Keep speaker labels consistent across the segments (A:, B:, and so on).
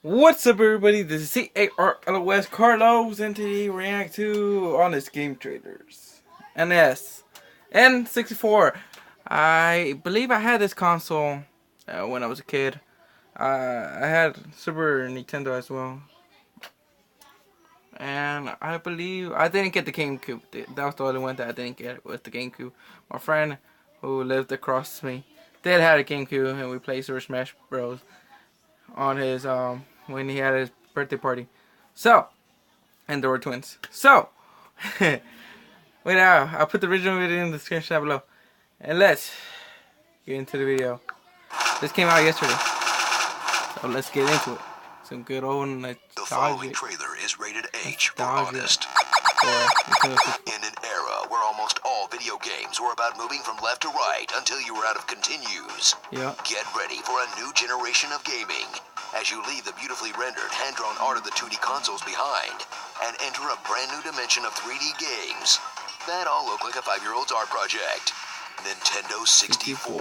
A: What's up, everybody? This is CARLOS Carlos, and today we react to Honest Game Traders. NS. N64. I believe I had this console when I was a kid. I had Super Nintendo as well. And I believe I didn't get the GameCube. That was the only one that I didn't get, was the GameCube. My friend who lived across me did have a GameCube, and we played Super Smash Bros. On his when he had his birthday party. So, and there were twins. So, wait now. I'll put the original video in the description below. And let's get into the video. This came out yesterday. So let's get into it. Some good old nostalgic.
B: The following trailer is rated H for honest. In an era where almost all video games were about moving from left to right until you were out of continues, get ready for a new generation of gaming as you leave the beautifully rendered, hand-drawn art of the 2D consoles behind and enter a brand new dimension of 3D games that all look like a 5-year-old's art project. Nintendo 64.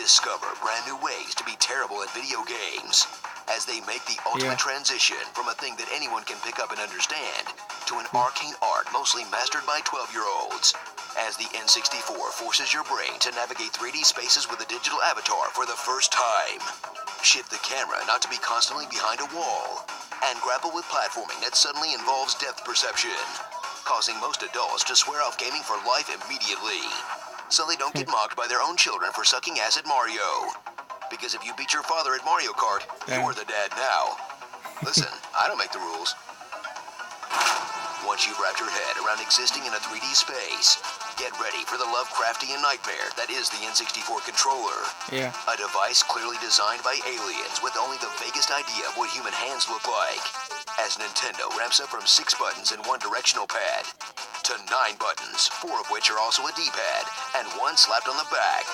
B: Discover brand new ways to be terrible at video games as they make the ultimate transition from a thing that anyone can pick up and understand to an arcane art mostly mastered by 12-year-olds, as the N64 forces your brain to navigate 3D spaces with a digital avatar for the first time. Shift the camera not to be constantly behind a wall, and grapple with platforming that suddenly involves depth perception, causing most adults to swear off gaming for life immediately, so they don't get mocked by their own children for sucking ass at Mario. Because if you beat your father at Mario Kart, you're the dad now. Listen, I don't make the rules. Once you've wrapped your head around existing in a 3D space, get ready for the Lovecraftian nightmare that is the N64 controller. A device clearly designed by aliens with only the vaguest idea of what human hands look like, as Nintendo ramps up from 6 buttons and 1 directional pad to 9 buttons, 4 of which are also a D-pad, and 1 slapped on the back,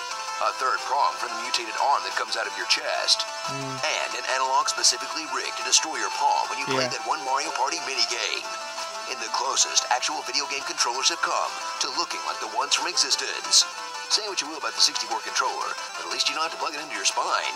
B: a 3rd prong for the mutated arm that comes out of your chest, and an analog specifically rigged to destroy your palm when you play that one Mario Party minigame. In the closest actual video game controllers have come to looking like the ones from existence. Say what you will about the 64 controller, but at least you don't have to plug it into your spine.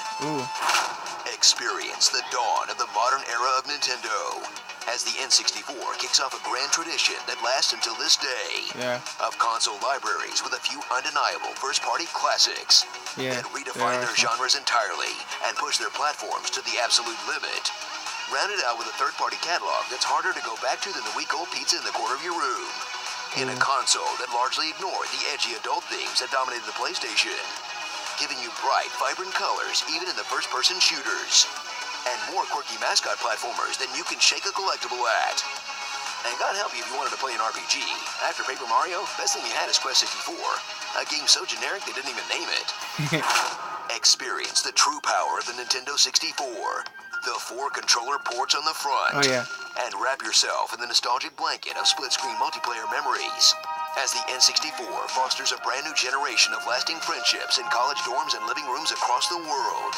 B: Experience the dawn of the modern era of Nintendo, as the N64 kicks off a grand tradition that lasts until this day, of console libraries with a few undeniable first-party classics that redefine their genres entirely and push their platforms to the absolute limit. Rounded out with a third-party catalog that's harder to go back to than the week-old pizza in the corner of your room. In a console that largely ignored the edgy adult themes that dominated the PlayStation, giving you bright, vibrant colors even in the first-person shooters, and more quirky mascot platformers than you can shake a collectible at. And God help you if you wanted to play an RPG. After Paper Mario, best thing you had is Quest 64, a game so generic they didn't even name it. Experience the true power of the Nintendo 64, the 4 controller ports on the front, and wrap yourself in the nostalgic blanket of split-screen multiplayer memories, as the N64 fosters a brand new generation of lasting friendships in college dorms and living rooms across the world,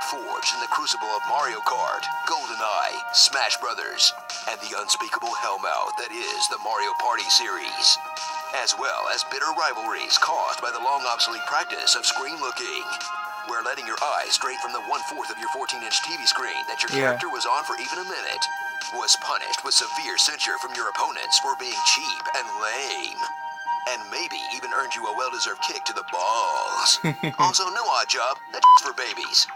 B: forged in the crucible of Mario Kart, GoldenEye, Smash Brothers, and the unspeakable hellmouth that is the Mario Party series, as well as bitter rivalries caused by the long obsolete practice of screen looking, where letting your eyes stray from the 1/4 of your 14-inch TV screen that your character was on for even a minute was punished with severe censure from your opponents for being cheap and lame, and maybe even earned you a well-deserved kick to the balls. Also, no odd job, that's for babies.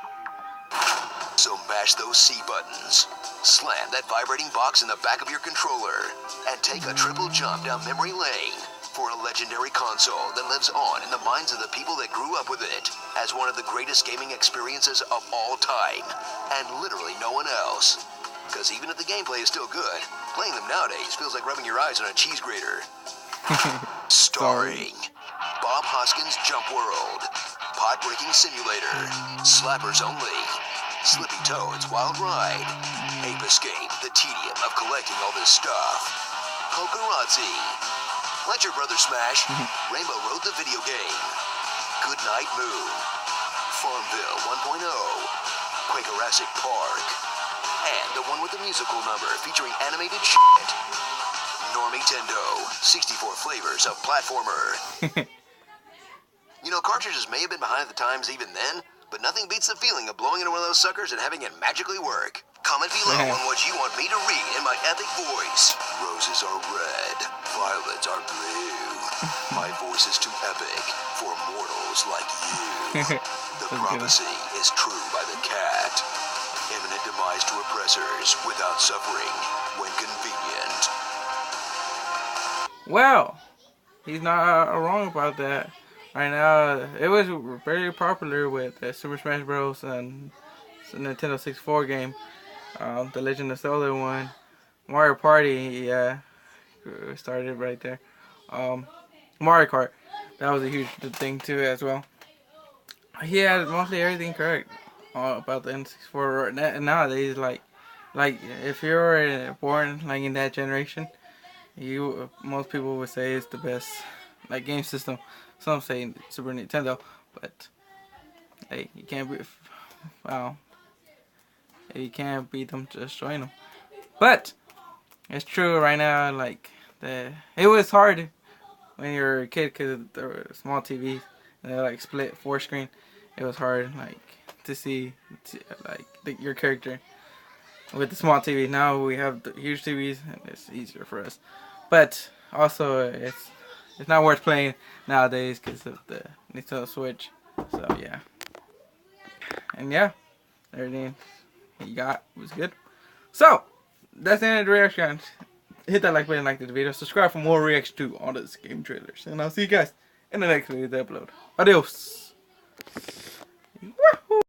B: So mash those C buttons, slam that vibrating box in the back of your controller, and take a triple jump down memory lane for a legendary console that lives on in the minds of the people that grew up with it as one of the greatest gaming experiences of all time, and literally no one else. Because even if the gameplay is still good, playing them nowadays feels like rubbing your eyes on a cheese grater. Starring Bob Hoskins' Jump World, Pod-Breaking Simulator, Slappers Only, Slippy Toad's Wild Ride, Ape Escape, the tedium of collecting all this stuff, Pokerazzi, Let Your Brother Smash, Rainbow Road the video game, Good Night Moon, Farmville 1.0, Quakerassic Park, and the one with the musical number featuring animated shit, Normitendo, 64 flavors of platformer. You know, cartridges may have been behind the times even then, but nothing beats the feeling of blowing into one of those suckers and having it magically work. Comment below on what you want me to read in my epic voice. Roses are red, violets are blue. My voice is too epic for mortals like you. The prophecy is true by the cat. Imminent demise to oppressors without suffering when convenient.
A: Well, he's not wrong about that. Right now, it was very popular with Super Smash Bros. And Nintendo 64 game, The Legend of Zelda one, Mario Party. Yeah, started right there. Mario Kart, that was a huge thing too as well. He had mostly everything correct about the N64. Nowadays, like if you're born like in that generation, most people would say it's the best like game system. Some say Super Nintendo, but hey, you can't be well, you can't beat them just join them. But it's true right now. Like it was hard when you were a kid because there were small TVs and they're like split 4 screen. It was hard like to see your character with the small TV. Now we have the huge TVs and it's easier for us. But also it's not worth playing nowadays because of the Nintendo Switch. So yeah, and yeah, everything you got was good. So that's the end of the reaction. Hit that like button, like this video, subscribe for more reaction to all these game trailers, and I'll see you guys in the next video upload. Adios. Woohoo!